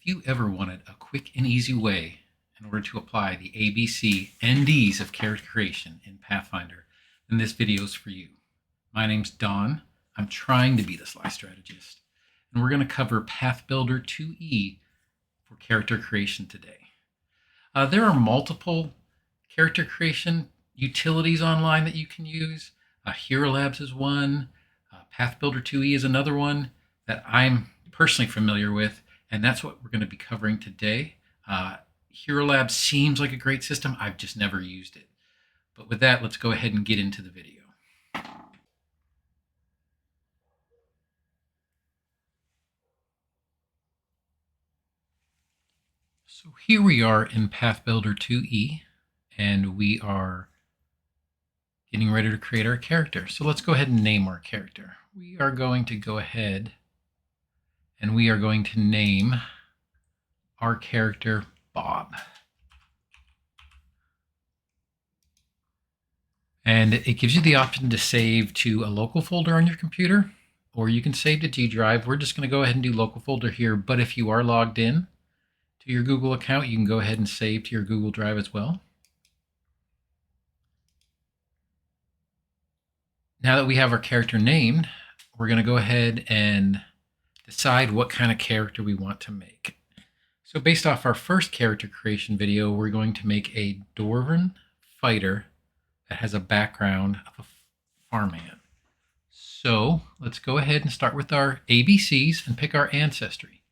you ever wanted a quick and easy way in order to apply the ABC and Ds of character creation in Pathfinder, then this video is for you. My name's Don. I'm trying to be the Sly Strategist, and we're going to cover Pathbuilder2E for character creation today. There are multiple character creation utilities online that you can use. Hero Labs is one. Pathbuilder2E is another one that I'm personally familiar with, and that's what we're going to be covering today. Hero Labs seems like a great system. I've just never used it. But with that, let's go ahead and get into the video. So here we are in Pathbuilder2E, and we are getting ready to create our character. So let's go ahead and name our character. We are going to go ahead and we are going to name our character Bob. And it gives you the option to save to a local folder on your computer, or you can save to G Drive. We're just going to go ahead and do local folder here, but if you are logged in to your Google account, you can go ahead and save to your Google Drive as well. Now that we have our character named, we're going to go ahead and decide what kind of character we want to make. So based off our first character creation video, we're going to make a Dwarven fighter that has a background of a farmhand. So let's go ahead and start with our ABCs and pick our ancestry.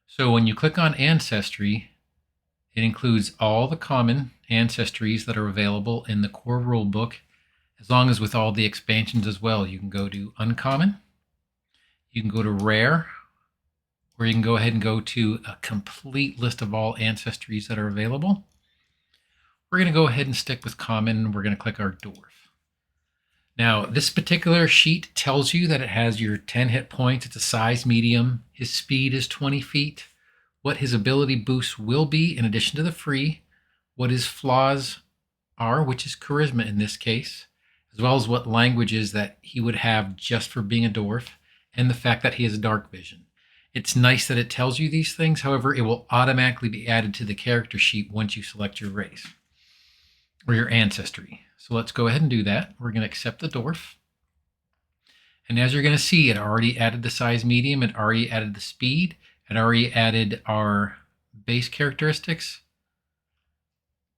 So when you click on ancestry, it includes all the common ancestries that are available in the core rulebook, as long as with all the expansions as well. You can go to uncommon, you can go to rare, or you can go ahead and go to a complete list of all ancestries that are available. We're going to go ahead and stick with common, and we're going to click our dwarf. Now, this particular sheet tells you that it has your 10 hit points. It's a size medium. His speed is 20 feet. What his ability boosts will be in addition to the free. What his flaws are, which is charisma in this case, as well as what languages that he would have just for being a dwarf, and the fact that he has dark vision. It's nice that it tells you these things. However, it will automatically be added to the character sheet once you select your race or your ancestry. So let's go ahead and do that. We're going to accept the dwarf. And as you're going to see, it already added the size medium. It already added the speed. It already added our base characteristics,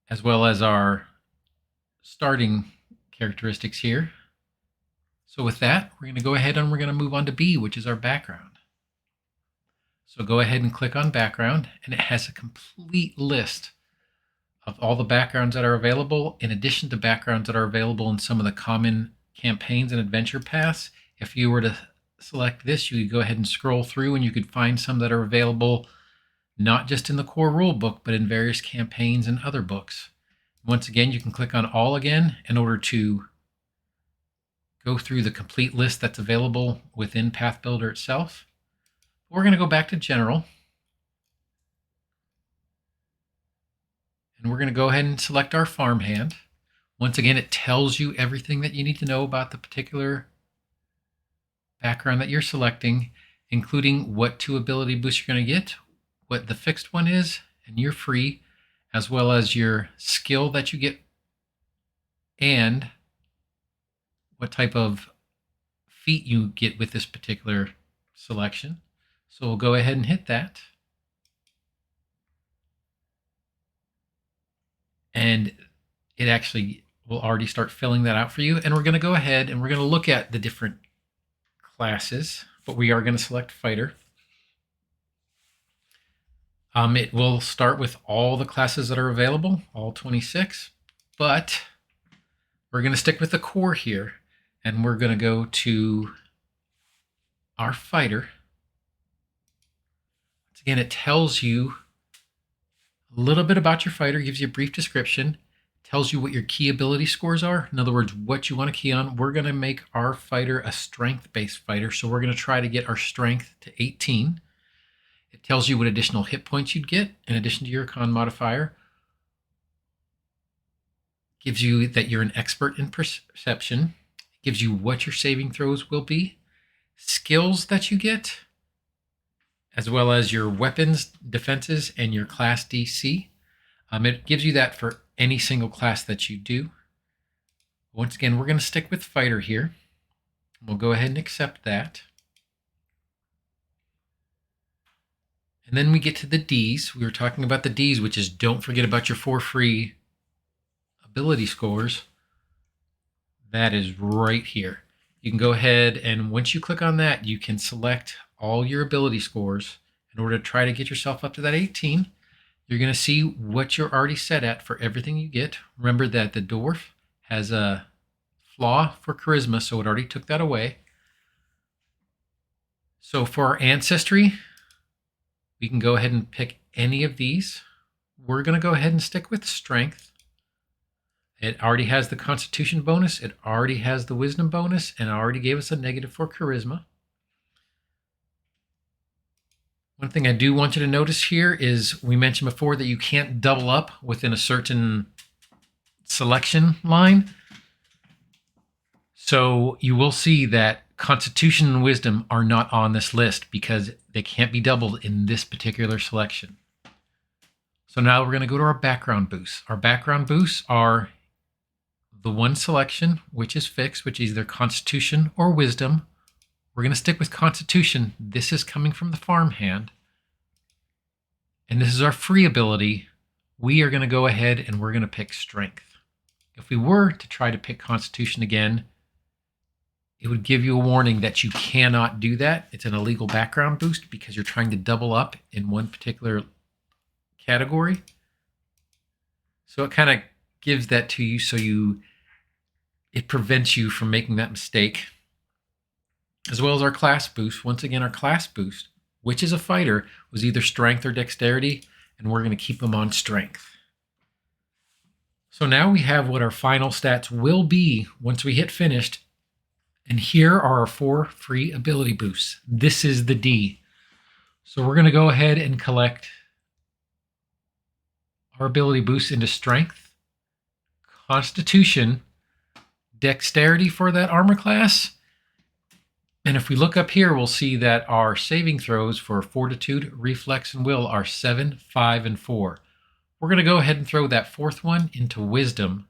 as well as our starting characteristics here. So with that, we're going to go ahead and we're going to move on to B, which is our background. So go ahead and click on background, and it has a complete list of all the backgrounds that are available, in addition to backgrounds that are available in some of the common campaigns and adventure paths. If you were to select this, you could go ahead and scroll through, and you could find some that are available not just in the core rule book, but in various campaigns and other books. Once again, you can click on all again in order to go through the complete list that's available within Pathbuilder itself. We're going to go back to general, and we're going to go ahead and select our farmhand. Once again, it tells you everything that you need to know about the particular background that you're selecting, including what 2 ability boosts you're going to get, what the fixed one is, and your free, as well as your skill that you get, and what type of feat you get with this particular selection. So we'll go ahead and hit that. And it actually will already start filling that out for you. And we're going to go ahead and we're going to look at the different classes, but we are going to select fighter. It will start with all the classes that are available, all 26, but we're going to stick with the core here, and we're going to go to our fighter. Once again, it tells you a little bit about your fighter, gives you a brief description, tells you what your key ability scores are. In other words, what you want to key on. We're going to make our fighter a strength-based fighter, so we're going to try to get our strength to 18. It tells you what additional hit points you'd get in addition to your con modifier. Gives you that you're an expert in perception. It gives you what your saving throws will be. Skills that you get. as well as your weapons, defenses, and your class DC. It gives you that for any single class that you do. Once again, we're going to stick with fighter here. We'll go ahead and accept that. And then we get to the Ds. We were talking about the Ds, which is don't forget about your 4 free ability scores. That is right here. You can go ahead and once you click on that, you can select all your ability scores in order to try to get yourself up to that 18. You're going to see what you're already set at for everything you get. Remember that the dwarf has a flaw for charisma, so it already took that away. So for our ancestry, we can go ahead and pick any of these. We're going to go ahead and stick with strength. It already has the constitution bonus, it already has the wisdom bonus, and it already gave us a negative for charisma. One thing I do want you to notice here is we mentioned before that you can't double up within a certain selection line. So you will see that Constitution and Wisdom are not on this list because they can't be doubled in this particular selection. So now we're going to go to our background boosts. Our background boosts are the one selection, which is fixed, which is either Constitution or Wisdom. We're going to stick with Constitution. This is coming from the farmhand. And this is our free ability. We are going to go ahead and we're going to pick Strength. If we were to try to pick Constitution again, it would give you a warning that you cannot do that. It's an illegal background boost because you're trying to double up in one particular category. So it kind of gives that to you so it prevents you from making that mistake. As well as our class boost. Once again, our class boost, which is a fighter, was either strength or dexterity, and we're going to keep them on strength. So now we have what our final stats will be once we hit finished. And here are our 4 free ability boosts. This is the D. So we're going to go ahead and collect our ability boosts into strength, constitution, dexterity for that armor class. And if we look up here, we'll see that our saving throws for fortitude, reflex, and will are 7, 5, and 4. We're going to go ahead and throw that 4th one into wisdom,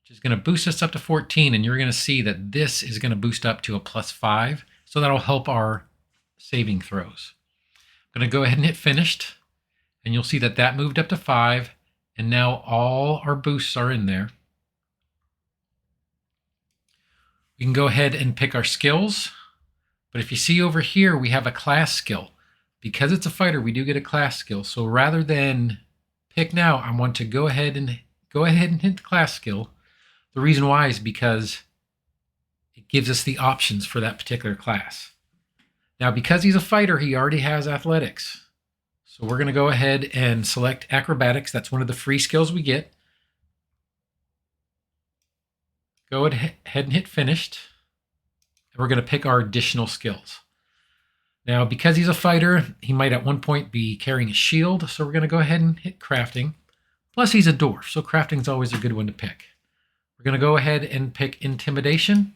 which is going to boost us up to 14. And you're going to see that this is going to boost up to a +5. So that'll help our saving throws. I'm going to go ahead and hit finished. And you'll see that that moved up to 5. And now all our boosts are in there. We can go ahead and pick our skills. But if you see over here, we have a class skill. Because it's a fighter, we do get a class skill. So rather than pick now, I want to go ahead and hit the class skill. The reason why is because it gives us the options for that particular class. Now, because he's a fighter, he already has athletics. So we're going to go ahead and select acrobatics. That's one of the free skills we get. Go ahead and hit finished. And we're going to pick our additional skills. Now, because he's a fighter, he might at one point be carrying a shield. So we're going to go ahead and hit crafting. Plus, he's a dwarf, so crafting is always a good one to pick. We're going to go ahead and pick intimidation.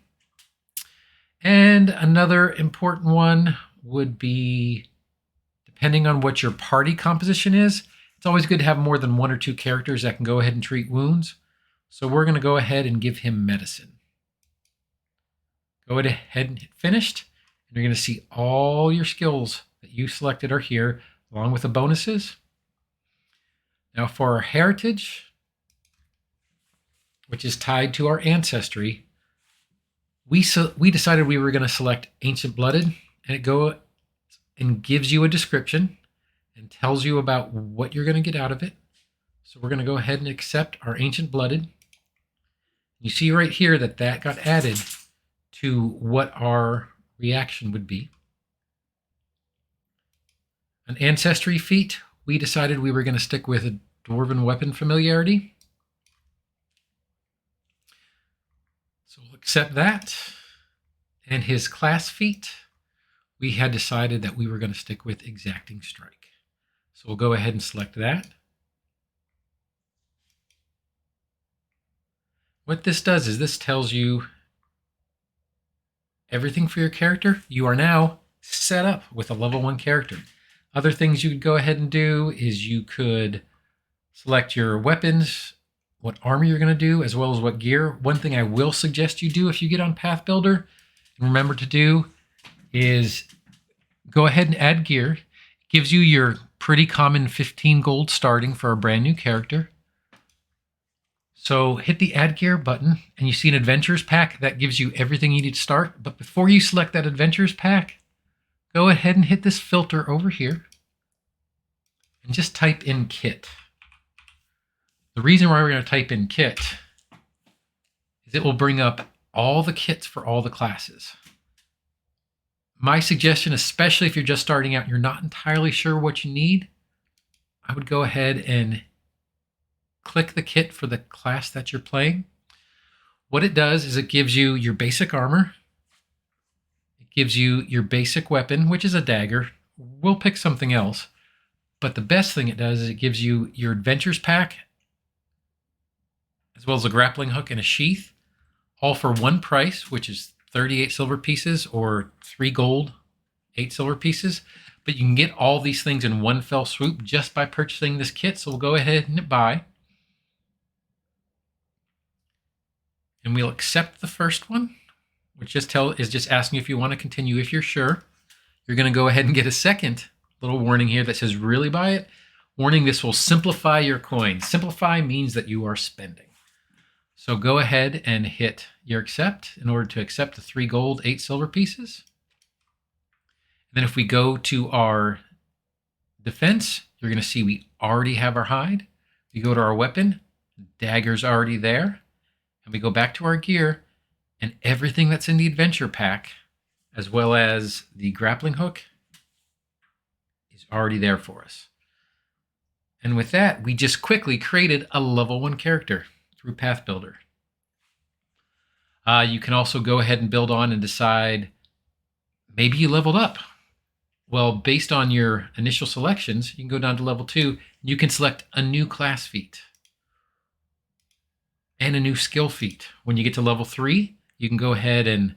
And another important one would be, depending on what your party composition is, it's always good to have more than 1 or 2 characters that can go ahead and treat wounds. So we're going to go ahead and give him medicine. Go ahead and hit finished. And you're going to see all your skills that you selected are here, along with the bonuses. Now for our heritage, which is tied to our ancestry, we decided we were going to select Ancient Blooded, and it goes and gives you a description and tells you about what you're going to get out of it. So we're going to go ahead and accept our Ancient Blooded. You see right here that that got added to what our reaction would be. An ancestry feat, we decided we were going to stick with a Dwarven Weapon Familiarity. So we'll accept that. And his class feat, we had decided that we were going to stick with Exacting Strike. So we'll go ahead and select that. What this does is this tells you everything for your character. You are now set up with a level 1 character. Other things you could go ahead and do is you could select your weapons, what armor you're going to do, as well as what gear. One thing I will suggest you do if you get on Pathbuilder, and remember to do, is go ahead and add gear. It gives you your pretty common 15 gold starting for a brand new character. So hit the add gear button and you see an adventures pack that gives you everything you need to start. But before you select that adventures pack, go ahead and hit this filter over here and just type in kit. The reason why we're going to type in kit is it will bring up all the kits for all the classes. My suggestion, especially if you're just starting out and you're not entirely sure what you need, I would go ahead and click the kit for the class that you're playing. What it does is it gives you your basic armor. It gives you your basic weapon, which is a dagger. We'll pick something else. But the best thing it does is it gives you your adventures pack, as well as a grappling hook and a sheath, all for one price, which is 38 silver pieces or 3 gold, 8 silver pieces. But you can get all these things in one fell swoop just by purchasing this kit. So we'll go ahead and buy. And we'll accept the first one, which is just asking if you want to continue. If you're sure, you're going to go ahead and get a second little warning here that says really buy it. Warning, this will simplify your coins. Simplify means that you are spending. So go ahead and hit your accept in order to accept the 3 gold, 8 silver pieces. And then if we go to our defense, you're going to see we already have our hide. We go to our weapon, dagger's already there. And we go back to our gear, and everything that's in the adventure pack, as well as the grappling hook, is already there for us. And with that, we just quickly created a level 1 character through Pathbuilder. You can also go ahead and build on and decide, maybe you leveled up. Well, based on your initial selections, you can go down to level 2, and you can select a new class feat and a new skill feat. When you get to level 3, you can go ahead and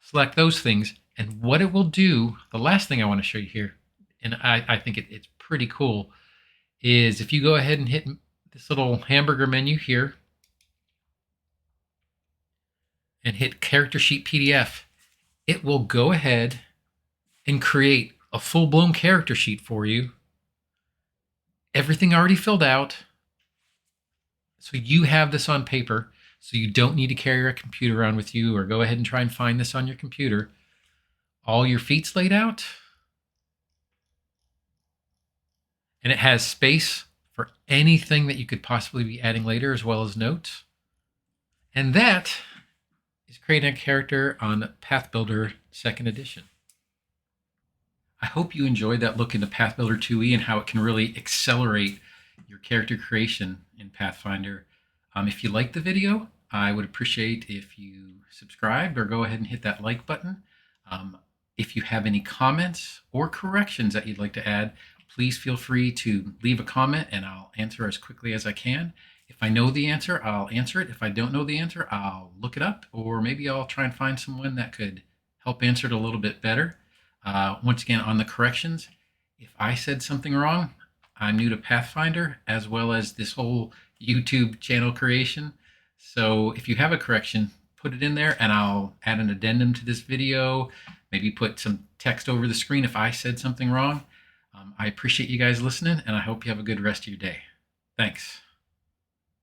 select those things. And what it will do, the last thing I want to show you here, and I think it's pretty cool, is if you go ahead and hit this little hamburger menu here and hit character sheet PDF, it will go ahead and create a full-blown character sheet for you. Everything already filled out. So you have this on paper, so you don't need to carry a computer around with you or go ahead and try and find this on your computer. All your feats laid out. And it has space for anything that you could possibly be adding later, as well as notes. And that is creating a character on Pathbuilder 2nd edition. I hope you enjoyed that look into Pathbuilder2E and how it can really accelerate your character creation in Pathfinder. If you liked the video, I would appreciate if you subscribed or go ahead and hit that like button. If you have any comments or corrections that you'd like to add, please feel free to leave a comment and I'll answer as quickly as I can. If I know the answer, I'll answer it. If I don't know the answer, I'll look it up, or maybe I'll try and find someone that could help answer it a little bit better. Once again, on the corrections, if I said something wrong, I'm new to Pathfinder, as well as this whole YouTube channel creation. So if you have a correction, put it in there and I'll add an addendum to this video, maybe put some text over the screen if I said something wrong. I appreciate you guys listening, and I hope you have a good rest of your day. Thanks.